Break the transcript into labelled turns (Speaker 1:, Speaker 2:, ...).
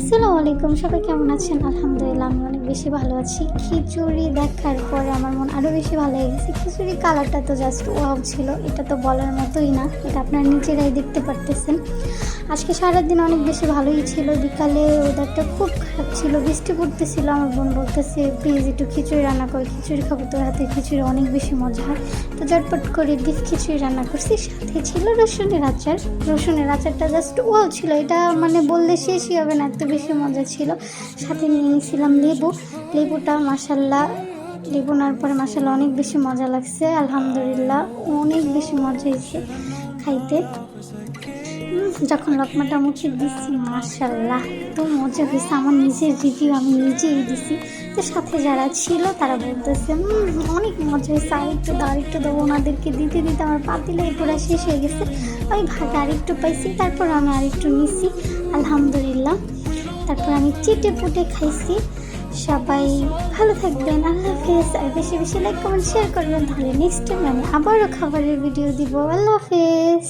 Speaker 1: আসসালামু আলাইকুম, সবাই কেমন আছেন? আলহামদুলিল্লাহ আমি অনেক বেশি ভালো আছি। খিচুড়ি দেখার পরে আমার মন আরও বেশি ভালো হয়ে গেছে। খিচুড়ি কালারটা তো জাস্ট ওয়াও ছিল, এটা তো বলার মতোই না, এটা আপনারা নিজেরাই দেখতে পারতেছেন। আজকে সারাদিন অনেক বেশি ভালোই ছিল, বিকালে ওয়েদারটা খুব খারাপ ছিল, বৃষ্টি পড়তেছিল। আমার বোন বলতেছে প্লিজ একটু খিচুড়ি রান্না করে, খিচুড়ি খাবো, তোর হাতের খিচুড়ি অনেক বেশি মজা হয়। তো ঝটপট করে বিফ খিচুড়ি রান্না করছি, সাথে ছিল রসুনের আচার। রসুনের আচারটা জাস্ট ওয়াও ছিল, এটা মানে বললে শেষই হবে না, এত বেশি মজা ছিল। সাথে নিয়ে নিয়েছিলাম লেবুটা মাশাল্লাহ, লেবু নেওয়ার পরে মাশাল্লাহ অনেক বেশি মজা লাগছে। আলহামদুলিল্লাহ অনেক বেশি মজা হয়েছে খাইতে। যখন লকমাটা মুখে দিচ্ছি মাশাল্লাহ তো মজা হয়েছে, আমার নিজের রিভিউ আমি নিজেই দিছি। তো সাথে যারা ছিল তারা বলতেছে অনেক মজা হয়েছে, আরেকটু দেবো। ওনাদেরকে দিতে দিতে আমার পাতিলে পুরো শেষ হয়ে গেছে। আমি ভাগে আরেকটু পাইছি, তারপর আমি আরেকটু নিছি আলহামদুলিল্লাহ। তারপর আমি চেটে পুটে খাইছি। সবাই ভালো থাকবেন, আল্লাহ হাফেজ। আর বেশি বেশি লাইক কমেন্ট শেয়ার করবেন, তাহলে নেক্সট টাইম আমি আবারও খাবারের ভিডিও দিব। আল্লাহ হাফেজ।